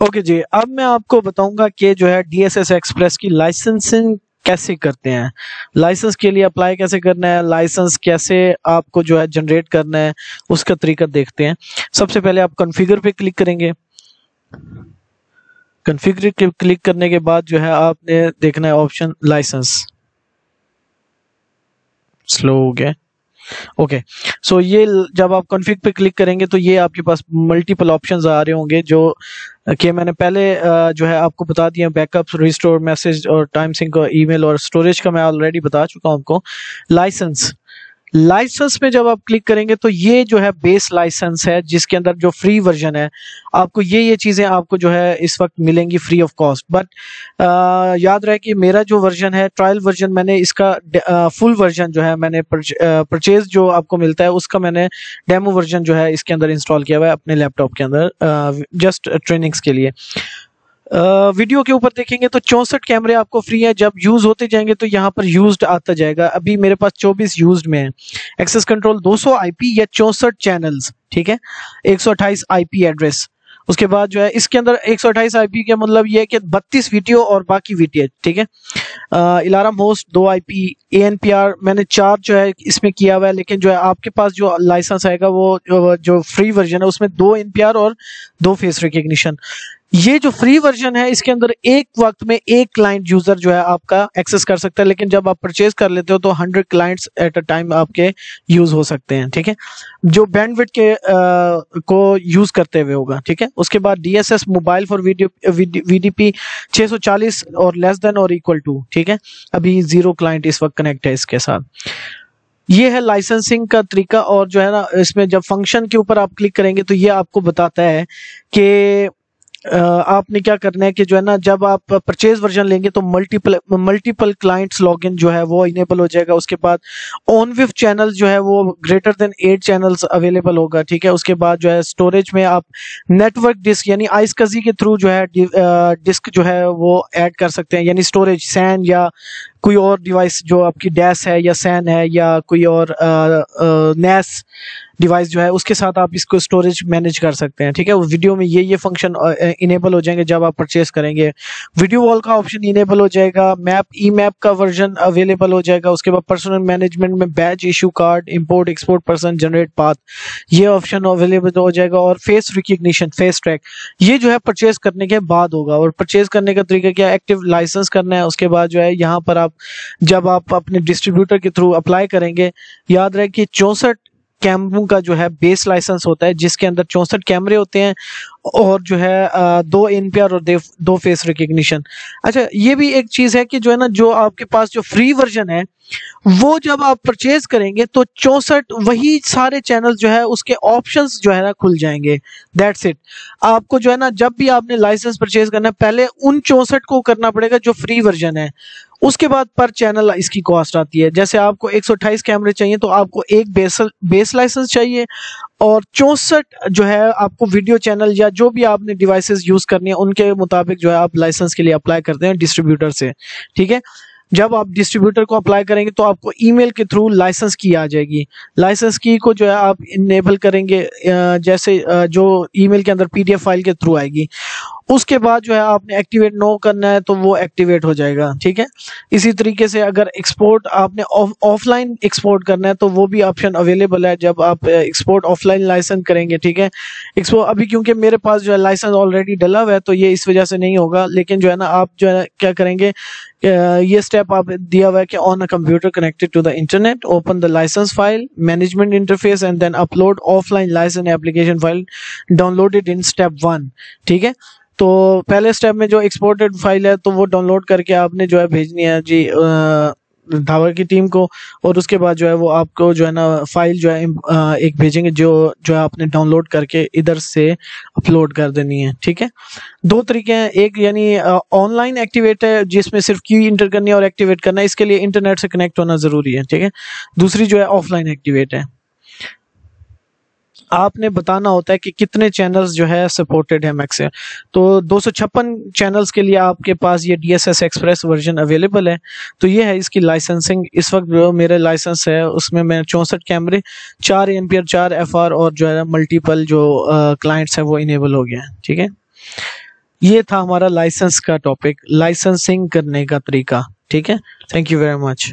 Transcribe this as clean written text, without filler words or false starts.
Okay जी, अब मैं आपको बताऊंगा कि जो है डीएसएस एक्सप्रेस की लाइसेंसिंग कैसे करते हैं। लाइसेंस के लिए अप्लाई कैसे करना है, लाइसेंस कैसे आपको जो है जनरेट करना है, उसका तरीका देखते हैं। सबसे पहले आप कॉन्फ़िगर पे क्लिक करेंगे। कॉन्फ़िगर पे क्लिक करने के बाद जो है आपने देखना है ऑप्शन लाइसेंस। स्लो हो गया। ओके, सो ये जब आप कॉन्फ़िग पे क्लिक करेंगे तो ये आपके पास मल्टीपल ऑप्शंस आ रहे होंगे जो कि मैंने पहले जो है आपको बता दिया। बैकअप, रिस्टोर, मैसेज और टाइम सिंक और ईमेल और स्टोरेज का मैं ऑलरेडी बता चुका हूं आपको। लाइसेंस, लाइसेंस में जब आप क्लिक करेंगे तो ये जो है बेस लाइसेंस है जिसके अंदर जो फ्री वर्जन है आपको ये चीजें आपको जो है इस वक्त मिलेंगी फ्री ऑफ कॉस्ट। बट याद रहे कि मेरा जो वर्जन है ट्रायल वर्जन, मैंने इसका फुल वर्जन जो है मैंने परचेज जो आपको मिलता है उसका मैंने डेमो वर्जन जो है इसके अंदर इंस्टॉल किया हुआ है अपने लैपटॉप के अंदर जस्ट ट्रेनिंग्स के लिए। वीडियो के ऊपर देखेंगे तो 64 कैमरे आपको फ्री है। जब यूज होते जाएंगे तो यहाँ पर यूज्ड आता जाएगा। अभी मेरे पास 24 यूज्ड में है। एक्सेस कंट्रोल 200 आईपी या 64 चैनल्स, ठीक है, 128 आईपी एड्रेस। उसके बाद जो है इसके अंदर 128 आईपी का मतलब ये है कि 32 वीडियो और बाकी वीटीएच, ठीक है। इलाराम होस्ट 2 आईपी, एएनपीआर मैंने 4 जो है इसमें किया हुआ है, लेकिन जो है आपके पास जो लाइसेंस आएगा वो जो फ्री वर्जन है उसमें 2 एनपीआर और 2 फेस रिकग्निशन। ये जो फ्री वर्जन है इसके अंदर एक वक्त में एक क्लाइंट यूजर जो है आपका एक्सेस कर सकता है, लेकिन जब आप परचेज कर लेते हो तो 100 क्लाइंट्स एट अ टाइम आपके यूज हो सकते हैं, ठीक है, जो बैंडविड्थ के को यूज करते हुए होगा, ठीक है। उसके बाद डीएसएस मोबाइल फॉर वीडीपी 640 और लेस देन और इक्वल टू, ठीक है। अभी 0 क्लाइंट इस वक्त कनेक्ट है इसके साथ। ये है लाइसेंसिंग का तरीका। और जो है ना इसमें जब फंक्शन के ऊपर आप क्लिक करेंगे तो ये आपको बताता है कि आपने क्या करना है कि जो है ना जब आप परचेज वर्जन लेंगे तो मल्टीपल क्लाइंट्स लॉगिन जो है वो इनेबल हो जाएगा। उसके बाद ऑन विफ चैनल जो है वो ग्रेटर देन 8 चैनल्स अवेलेबल होगा, ठीक है। उसके बाद जो है स्टोरेज में आप नेटवर्क डिस्क यानी आइसकजी के थ्रू जो है डिस्क जो है वो ऐड कर सकते हैं, यानी स्टोरेज सैन या कोई और डिवाइस जो आपकी डैश है या सैन है या कोई और नैस डिवाइस जो है उसके साथ आप इसको स्टोरेज मैनेज कर सकते हैं, ठीक है। वीडियो में ये फंक्शन इनेबल हो जाएंगे जब आप परचेस करेंगे। वीडियो वॉल का ऑप्शन इनेबल हो जाएगा। मैप, ई मैप का वर्जन अवेलेबल हो जाएगा। उसके बाद पर्सनल मैनेजमेंट में batch, issue card, import export, person generate path, ये ऑप्शन अवेलेबल हो जाएगा। और फेस रिकग्निशन, फेस ट्रैक, ये जो है परचेज करने के बाद होगा। और परचेज करने का तरीका क्या है, एक्टिव लाइसेंस करना है। उसके बाद जो है यहाँ पर आप जब आप अपने डिस्ट्रीब्यूटर के थ्रू अप्लाई करेंगे, याद रहे कि 64 कैमरों का जो है बेस लाइसेंस होता है जिसके अंदर 64 कैमरे होते हैं और जो है 2 एनपीआर और 2 फेस रिकग्निशन। अच्छा, ये भी एक चीज है कि जो है ना जो आपके पास जो फ्री वर्जन है वो जब आप परचेज करेंगे तो 64 वही सारे चैनल जो है उसके ऑप्शंस जो है ना खुल जाएंगे। That's it. आपको जो है ना जब भी आपने लाइसेंस परचेज करना है पहले उन 64 को करना पड़ेगा जो फ्री वर्जन है। उसके बाद पर चैनल इसकी कॉस्ट आती है। जैसे आपको 128 कैमरे चाहिए तो आपको एक बेस लाइसेंस चाहिए और 64 जो है आपको वीडियो चैनल या जो भी आपने डिवाइसेस यूज करनी है उनके मुताबिक जो है आप लाइसेंस के लिए अप्लाई करते हैं डिस्ट्रीब्यूटर से, ठीक है। जब आप डिस्ट्रीब्यूटर को अप्लाई करेंगे तो आपको ईमेल के थ्रू लाइसेंस की आ जाएगी। लाइसेंस की को जो है आप इनेबल करेंगे जैसे जो ईमेल के अंदर पीडीएफ फाइल के थ्रू आएगी। उसके बाद जो है आपने एक्टिवेट नो करना है तो वो एक्टिवेट हो जाएगा, ठीक है। इसी तरीके से अगर एक्सपोर्ट आपने ऑफलाइन एक्सपोर्ट करना है तो वो भी ऑप्शन अवेलेबल है जब आप एक्सपोर्ट ऑफलाइन लाइसेंस करेंगे, ठीक है। एक्सपोर्ट अभी क्योंकि मेरे पास जो है लाइसेंस ऑलरेडी डला हुआ है तो ये इस वजह से नहीं होगा, लेकिन जो है ना आप जो है क्या करेंगे, ये स्टेप आप दिया हुआ है कि on a computer connected to the internet open the licence file management interface and then upload offline licence application file downloaded in step 1, ठीक है। तो पहले स्टेप में जो एक्सपोर्टेड फाइल है तो वो डाउनलोड करके आपने जो है भेजनी है जी धावर की टीम को। और उसके बाद जो है वो आपको जो है ना फाइल जो है एक भेजेंगे जो है आपने डाउनलोड करके इधर से अपलोड कर देनी है, ठीक है। 2 तरीके हैं, एक यानी ऑनलाइन एक्टिवेट है जिसमें सिर्फ की इंटर करनी है और एक्टिवेट करना है, इसके लिए इंटरनेट से कनेक्ट होना जरूरी है, ठीक है। दूसरी जो है ऑफलाइन एक्टिवेट है, आपने बताना होता है कि कितने चैनल्स जो है सपोर्टेड है मैक्स से। तो 256 चैनल्स के लिए आपके पास ये डीएसएस एक्सप्रेस वर्जन अवेलेबल है। तो ये है इसकी लाइसेंसिंग। इस वक्त जो मेरे लाइसेंस है उसमें मैं 64 कैमरे, 4 एनपीआर, 4 एफआर और जो है मल्टीपल जो क्लाइंट्स है वो इनेबल हो गया है, ठीक है। ये था हमारा लाइसेंस का टॉपिक, लाइसेंसिंग करने का तरीका। ठीक है, थैंक यू वेरी मच।